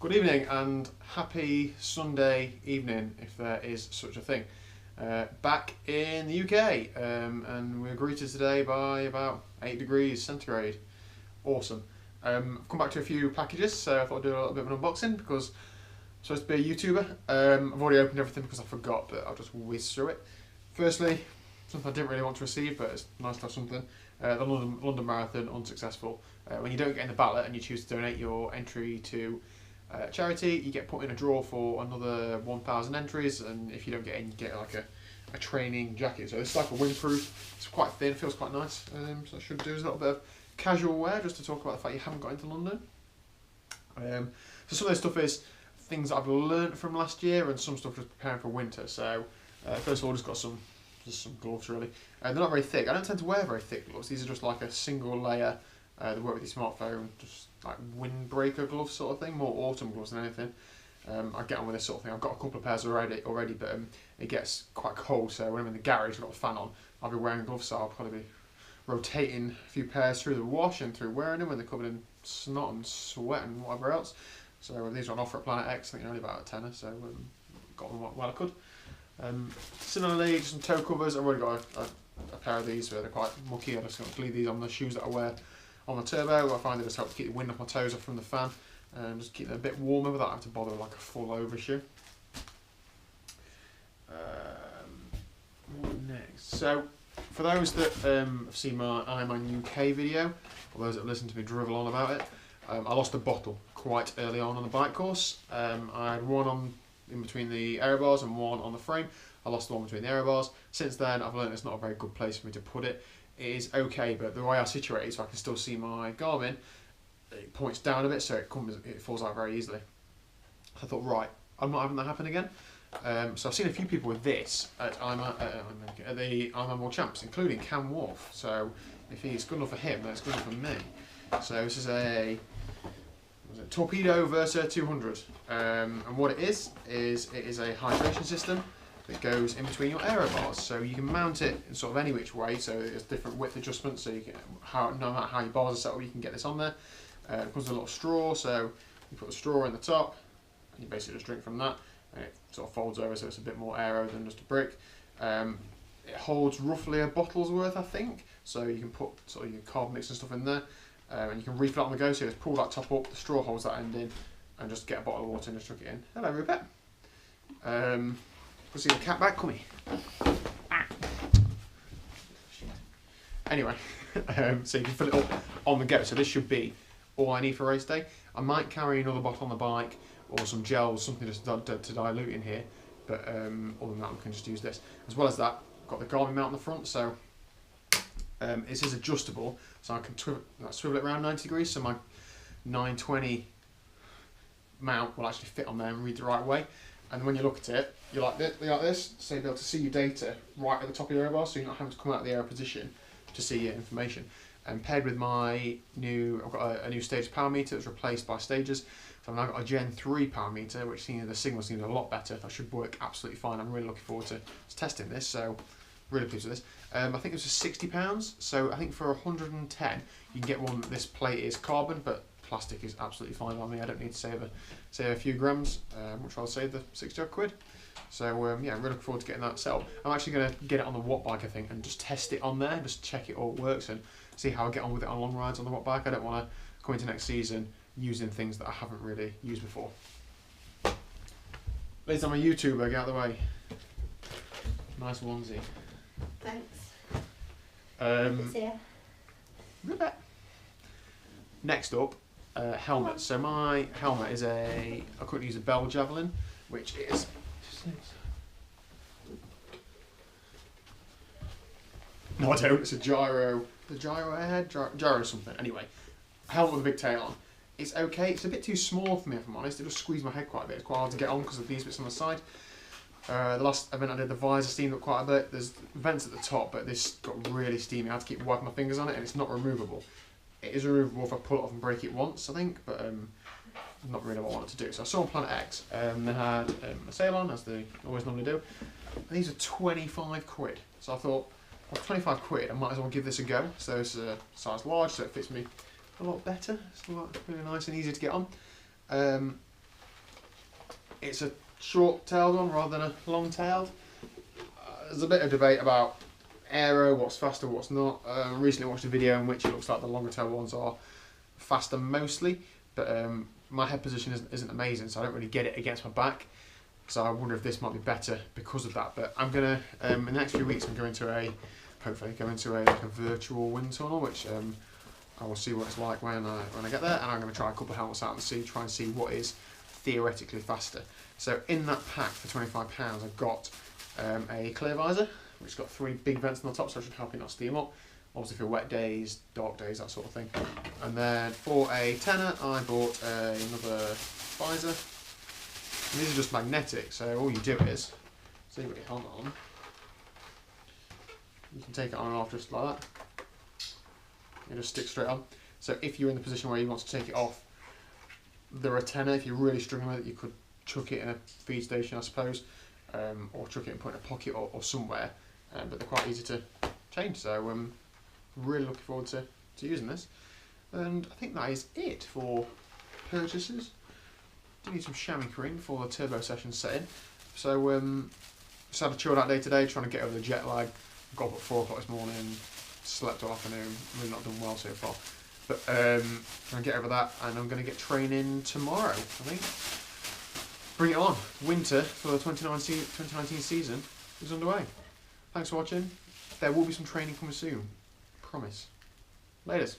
Good evening and happy Sunday evening, if there is such a thing. Back in the UK, and we're greeted today by about 8 degrees centigrade. Awesome. I've come back to a few packages, so I thought I'd do a little bit of an unboxing because I'm supposed to be a YouTuber. I've already opened everything because I forgot, but I'll just whiz through it. Firstly, something I didn't really want to receive, but it's nice to have something. The London Marathon, unsuccessful. When you don't get in the ballot and you choose to donate your entry to charity, you get put in a draw for another 1,000 entries, and if you don't get in, you get like a training jacket. So it's like a windproof. It's quite thin, feels quite nice. So I should do a little bit of casual wear just to talk about the fact you haven't got into London. So some of this stuff is things that I've learnt from last year, and some stuff just preparing for winter. So first of all, just got some gloves really. They're not very thick. I don't tend to wear very thick gloves. These are just like a single layer. They work with your smartphone, just like windbreaker gloves sort of thing, more autumn gloves than anything. I get on with this sort of thing. I've got a couple of pairs already, but it gets quite cold, so when I'm in the garage, I've got a fan on, I'll be wearing gloves, so I'll probably be rotating a few pairs through the wash and through wearing them when they're covered in snot and sweat and whatever else. So these are on offer at Planet X. I think they're only about a tenner, so got them while I could. Similarly, just some toe covers. I've already got a pair of these, so they're quite mucky. I'm just going to leave these on the shoes that I wear on the turbo. I find they just help to keep the wind off my toes off from the fan and just keep them a bit warmer without having to bother with like a full overshoe. What next? So for those that have seen my Ironman UK video, or those that listen to me drivel on about it, I lost a bottle quite early on the bike course. I had one in between the aero bars and one on the frame. I lost the one between the aero bars. Since then, I've learned it's not a very good place for me to put it. It is okay, but the way I situate it so I can still see my Garmin, it points down a bit, so it falls out very easily. So I thought, right, I'm not having that happen again. So I've seen a few people with this at the Ironman World Champs, including Cam Wolf. So if it's good enough for him, then it's good enough for me. So this is a Torpedoverso 200, and what it is it is a hydration system that goes in between your aero bars, so you can mount it in sort of any which way. So there's different width adjustments, so you can, no matter how your bars are set up, you can get this on there. It comes with a little straw, so you put the straw in the top, and you basically just drink from that, and it sort of folds over, so it's a bit more aero than just a brick. It holds roughly a bottle's worth, I think, so you can put sort of your carb mix and stuff in there, and you can refill it on the go. So you just pull that top up, the straw holds that end in, and just get a bottle of water and just chuck it in. Hello, Rupert. Go see the cat back, come here. Anyway, so you can fill it up on the go. So this should be all I need for race day. I might carry another bottle on the bike or some gels, something just to dilute in here. But other than that, we can just use this. As well as that, I've got the Garmin mount on the front, so this is adjustable, so I can swivel it around 90 degrees, so my 920 mount will actually fit on there and read the right way. And when you look at it, you're like this, so you'll be able to see your data right at the top of your aero bar, so you're not having to come out of the aero position to see your information. And paired with my I've got a new stage power meter that's replaced by stages. So I've now got a Gen 3 power meter, which the signal seems a lot better. That should work absolutely fine. I'm really looking forward to testing this, so really pleased with this. I think it was £60, so I think for 110 you can get one. This plate is carbon, but plastic is absolutely fine by me. I don't need to save a few grams, which I'll save the 60 odd quid. So yeah, I'm really looking forward to getting that set up. I'm actually going to get it on the watt bike, I think, and just test it on there, just check it all works and see how I get on with it on long rides on the watt bike. I don't want to come into next season using things that I haven't really used before. Ladies, I'm a YouTuber, get out of the way. Nice onesie. Thanks. Ribbit. Next up, helmet. So my helmet is I couldn't use a Bell Javelin, which is no, I don't. It's a gyro. The gyro airhead, gyro something. Anyway, helmet with a big tail on. It's okay. It's a bit too small for me, if I'm honest. It just squeezed my head quite a bit. It's quite hard to get on because of these bits on the side. The last event I did, the visor steamed up quite a bit. There's vents at the top, but this got really steamy. I had to keep wiping my fingers on it, and it's not removable. It is removable if I pull it off and break it once, I think, but not really what I wanted to do. So I saw on Planet X, they had a sale on, as they always normally do. And these are 25 quid. So I thought, well, 25 quid, I might as well give this a go. So it's a size large, so it fits me a lot better. It's a lot really nice and easy to get on. it's a short-tailed one rather than a long-tailed. There's a bit of debate about aero, what's faster, what's not. I recently watched a video in which it looks like the longer-tailed ones are faster mostly, but my head position isn't amazing, so I don't really get it against my back. So I wonder if this might be better because of that. But I'm gonna in the next few weeks I'm going to hopefully go into like a virtual wind tunnel, which I will see what it's like when I get there, and I'm going to try a couple of helmets out and try and see what is theoretically faster. So in that pack for £25 I've got a clear visor, which has got 3 big vents on the top, so it should help you not steam up. Obviously for wet days, dark days, that sort of thing. And then for a tenner I bought another visor. And these are just magnetic, so all you do is, so you've got your helmet on, you can take it on and off just like that. It just sticks straight on. So if you're in the position where you want to take it off, they're a tenner. If you're really struggling with it, you could chuck it in a feed station, I suppose, or chuck it and put it in a pocket or somewhere. But they're quite easy to change, so really looking forward to using this. And I think that is it for purchases. Do need some chamois cream for the turbo session setting. So just had a chilled out day today, trying to get over the jet lag. Got up at 4 o'clock this morning, slept all afternoon, really not done well so far. But trying to get over that, and I'm going to get training tomorrow, I think. Bring it on. Winter for the 2019 season is underway. Thanks for watching. There will be some training coming soon. Promise. Laters.